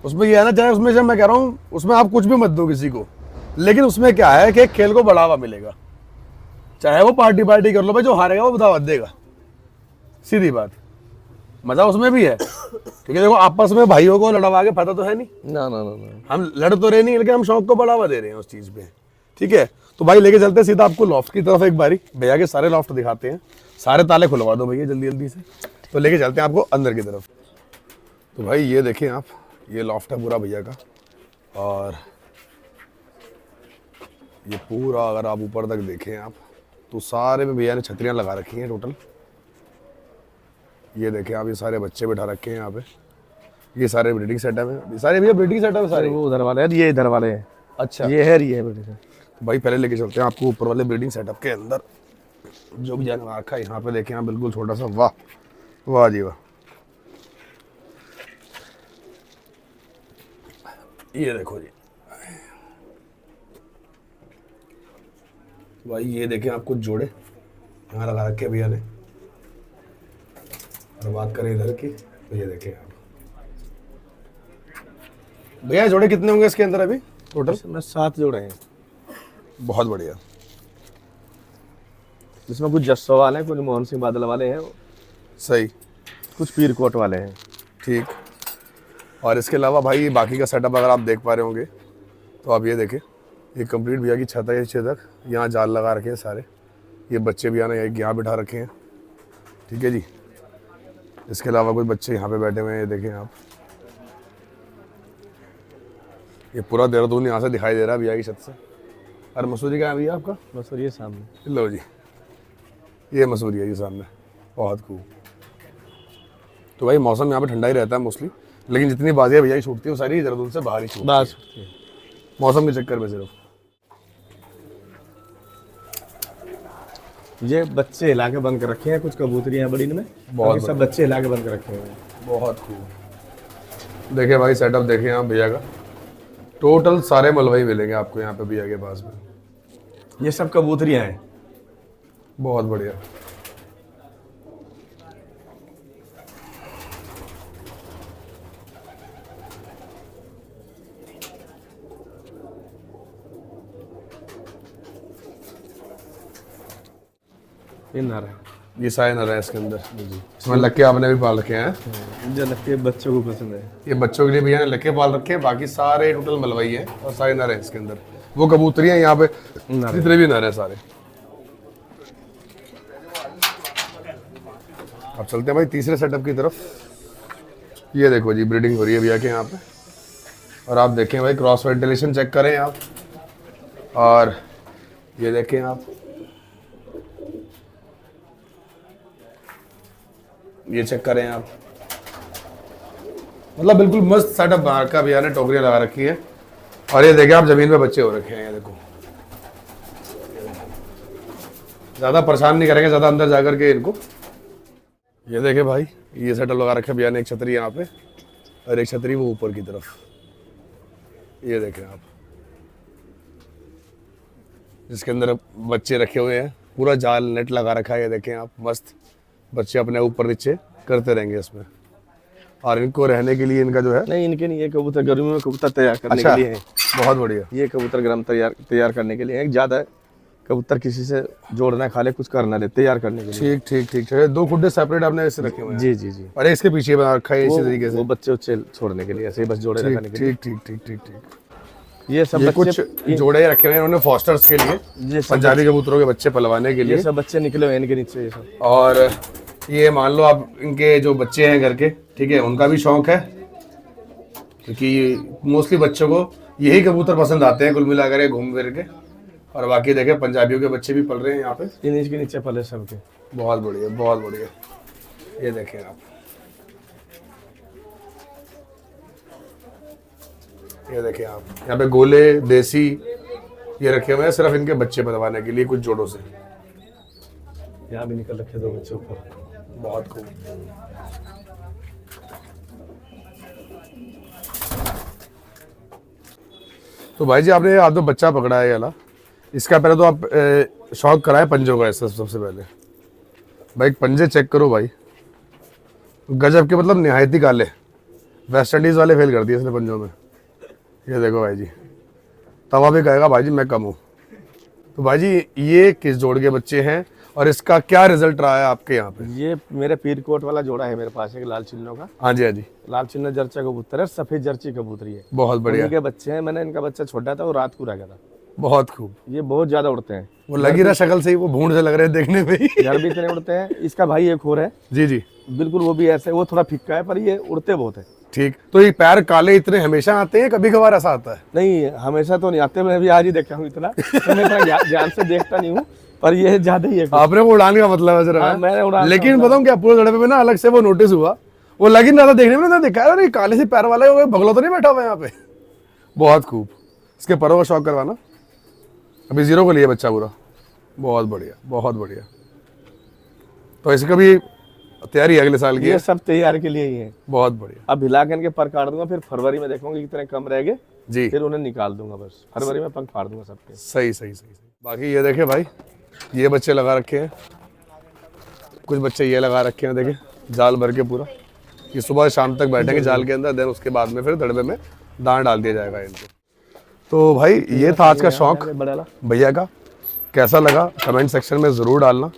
उसमें ये है ना, चाहे उसमें, जब मैं कह रहा हूँ उसमें आप कुछ भी मत दो किसी को, लेकिन उसमें क्या है कि खेल को बढ़ावा मिलेगा। चाहे वो पार्टी कर लो भाई, जो हारेगा वो दावत देगा, सीधी बात। मजा उसमें भी है, क्योंकि देखो आपस में भाइयों को लड़वा के फायदा तो है नहीं। ना ना ना ना। हम लड़ तो रहे नहीं, लेकिन हम शौक को बढ़ावा दे रहे हैं उस चीज पे। ठीक है, तो भाई लेके चलते हैं सीधा आपको लॉफ्ट की तरफ। एक बारी भैया के सारे लॉफ्ट दिखाते हैं, सारे ताले खुलवा दो भैया जल्दी जल्दी से। तो लेके चलते हैं आपको अंदर की तरफ। तो भाई ये देखें आप, ये लॉफ्ट है पूरा भैया का, और ये पूरा अगर आप ऊपर तक देखें आप, तो सारे में भैया ने छतरियाँ लगा रखी हैं टोटल। ये देखें आप, ये सारे बच्चे बैठा रखे हैं यहाँ पे, ये सारे ब्रीडिंग सेटअप है, ये सारे भैया ब्रीडिंग सेटअप है सारे। वो उधर वाले हैं, ये इधर वाले हैं। अच्छा, ये है ब्रिटिश। तो भाई पहले लेके चलते हैं आपको ऊपर वाले ब्रीडिंग सेटअप के अंदर, जो भी जाना रखा है। यहाँ पे देखें आप, बिल्कुल छोटा सा, वाह वाह जी वाह। ये देखो जी भाई, ये देखें आप कुछ जोड़े यहाँ लगा रखे भैया ने। और बात करें इधर की, तो ये देखें आप भैया, जोड़े कितने होंगे इसके अंदर अभी टोटल? इसमें 7 जोड़े हैं। बहुत बढ़िया। जिसमें कुछ जस्सो वाले हैं, कुछ मोहन सिंह बादल वाले हैं, सही, कुछ पीर कोट वाले हैं। ठीक। और इसके अलावा भाई बाकी का सेटअप अगर आप देख पा रहे होंगे, तो आप ये देखें, ये कंप्लीट भैया की छत है, नीचे तक यहाँ जाल लगा रखे हैं सारे। ये बच्चे भी आने यहाँ बिठा रखे हैं, ठीक है जी। इसके अलावा कुछ बच्चे यहाँ पे बैठे हुए हैं, ये देखें आप, ये पूरा देहरादून यहाँ से दिखाई दे रहा है भैया की छत से। और मसूरी का है भैया आपका? मसूरी है सामने। लो जी, ये मसूरी है जी सामने, बहुत खूब। तो भाई मौसम यहाँ पे ठंडा ही रहता है मोस्टली, लेकिन जितनी बाजियाँ भैया की छूटती है वो सारी देहरादून से बाहर ही छूटती बस है, मौसम के चक्कर में सिर्फ। ये बच्चे हिला के बंद कर रखे हैं, कुछ कबूतरियां हैं बड़ी में, बहुत सब बच्चे हिला के बंद कर रखे हैं। बहुत खूब। देखिए भाई सेटअप देखें आप भैया का, टोटल सारे मलबई मिलेंगे आपको यहाँ पे भैया के पास में। ये सब कबूतरियां हैं। बहुत बढ़िया। ये नर है। ये सारे नर है इसके अंदर। इसमें लक्के आपने भी पाल रखे हैं। जो लगते हैं बच्चों को पसंद है। ये बच्चों के लिए भैया ने लक्के पाल रखे हैं, बाकी सारे टोटल मलवई हैं और सारे नर है इसके अंदर। वो कबूतरियां यहाँ पे जितने भी नर है सारे। अब चलते हैं भाई तीसरे सेटअप की तरफ। ये देखो जी ब्रीडिंग हो रही है भैया के यहाँ पे, और आप देखें भाई क्रॉस वेंटिलेशन चेक करें आप, और ये देखें आप, ये चेक करें आप, मतलब बिल्कुल मस्त सेटअप बना रखा भैया ने, टोकरियां लगा रखी है। और ये देखें आप जमीन पे बच्चे हो रखे हैं, ये देखो। ज्यादा परेशान नहीं करेंगे ज्यादा अंदर जाकर के इनको। ये देखें भाई ये सेटअप लगा रखा है भैया ने, एक छतरी यहाँ पे और एक छतरी वो ऊपर की तरफ। ये देखें आप, जिसके अंदर बच्चे रखे हुए हैं, पूरा जाल नेट लगा रखा है। ये देखें आप, मस्त बच्चे अपने ऊपर नीचे करते रहेंगे इसमें। और इनको रहने के लिए इनका जो है, नहीं इनके नहीं, ये कबूतर गर्मी में कबूतर तैयार करने अच्छा, के लिए है। बहुत बढ़िया। ये कबूतर गर्म तैयार करने के लिए है। ज्यादा कबूतर किसी से जोड़ना खा ले, कुछ करना ले, तैयार करने के लिए। ठीक ठीक ठीक ठीक। दो खुड्डे सेपरेट आपने ऐसे रखे हुए हैं। जी जी जी। और इसके पीछे बना रखा है इसी तरीके से। वो बच्चे उच्चे छोड़ने के लिए, ऐसे ही बस जोड़े रखने के लिए। ठीक ठीक ठीक ठीक ठीक। ये सब ये बच्चे कुछ जोड़े रखे हुए हैं उन्होंने फॉस्टर्स के लिए, ये सब पंजाबी कबूतरों के बच्चे पलवाने के ये लिए। सब बच्चे निकले हुए हैं इनके नीचे ये सब। और ये मान लो आप इनके जो बच्चे हैं घर के, ठीक है, उनका भी शौक है, क्योंकि मोस्टली बच्चों को यही कबूतर पसंद आते हैं कुल मिलाकर घूम फिर के। और बाकी देखें पंजाबियों के बच्चे भी पल रहे हैं यहाँ पे। इन्हीं के नीचे पले सबके। बहुत बढ़िया बहुत बढ़िया। ये देखें आप, ये देखें आप, यहाँ पे गोले देसी ये रखे हुए हैं सिर्फ इनके बच्चे पलवाने के लिए कुछ जोड़ों से। यहाँ भी निकल रखे दो बच्चे ऊपर। बहुत खूब। तो भाई जी आपने आज तो बच्चा पकड़ा है ये वाला, इसका पहले तो आप शौक कराए पंजों का ऐसा सबसे पहले। भाई पंजे चेक करो भाई, गजब के, मतलब निहायती काले। वेस्ट इंडीज वाले फेल कर दिए इसने पंजों में। ये देखो भाई जी, तवा भी कहेगा भाई जी मैं कम हूँ। तो भाई जी ये किस जोड़ के बच्चे हैं और इसका क्या रिजल्ट रहा है आपके यहाँ पे? ये मेरे पीर कोट वाला जोड़ा है मेरे पास, एक लाल चिन्नों का। हाँ जी हाँ जी। लाल चिन्ह जर्चा कबूतर है, सफेद जर्ची कबूतरी है। बहुत बढ़िया। उन्हीं के बच्चे हैं। मैंने इनका बच्चा छोटा था, वो रात को रह गया था। बहुत खूब। ये बहुत ज्यादा उड़ते हैं। वो लग ही रहा शक्ल से ही, वो भूंड से लग रहे हैं देखने में ही। घर भी इतने उड़ते हैं। इसका भाई एक और है, जी जी बिल्कुल वो भी ऐसे, वो थोड़ा फिक्का है पर ये उड़ते बहुत है। ठीक। तो ये पैर काले इतने हमेशा आते हैं, कभी कभार ऐसा आता है? नहीं हमेशा तो नहीं आते, मैं भी आज ही देखा हूँ इतना। तो मैं इतना ध्यान से देखता नहीं हूँ, पर ये ज्यादा ही है। आपने वो उड़ाने का मतलब है जरा। हाँ, मैंने उड़ाने का लेकिन मतलब। बताऊं क्या, पूरे गड़े पे ना अलग से वो नोटिस हुआ, वो लग ही नहीं रहा था देखने में ना, देखा अरे काले से पैर वाला है, भगलो तो नहीं बैठा हुआ यहाँ पे। बहुत खूब। इसके परों का शौक करवाना। अभी 0 को लिए बच्चा पूरा। बहुत बढ़िया बहुत बढ़िया। तो इसका भी तैयारी अगले साल की ये है? सब तैयार के लिए ही है। बहुत बढ़िया। अब हिला के इनके पर काट दूंगा, फिर फरवरी में देखूंगा कितने कम रह गए, जी फिर उन्हें निकाल दूंगा। बस फरवरी में पंख फाड़ दूंगा सबके। सही सही सही सही। बाकी ये देखे भाई, ये बच्चे लगा रखे हैं, कुछ बच्चे ये लगा रखे हैं, देखे जाल भर के पूरा। ये सुबह शाम तक बैठेंगे जाल के अंदर, देन उसके बाद में फिर दड़बे में दाना डाल दिया जाएगा इनको। तो भाई ये था आज का शौक भैया का। कैसा लगा कमेंट सेक्शन में ज़रूर डालना।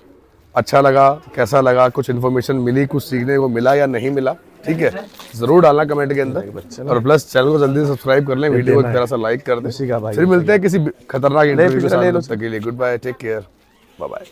अच्छा लगा, कैसा लगा, कुछ इन्फॉर्मेशन मिली, कुछ सीखने को मिला या नहीं मिला, ठीक है, ज़रूर डालना कमेंट के अंदर। और प्लस चैनल को जल्दी सब्सक्राइब कर लें, वीडियो को थोड़ा सा लाइक कर दें। फिर मिलते हैं किसी खतरनाक इंटरव्यू के साथ, तब तक के लिए goodbye, take care, bye bye.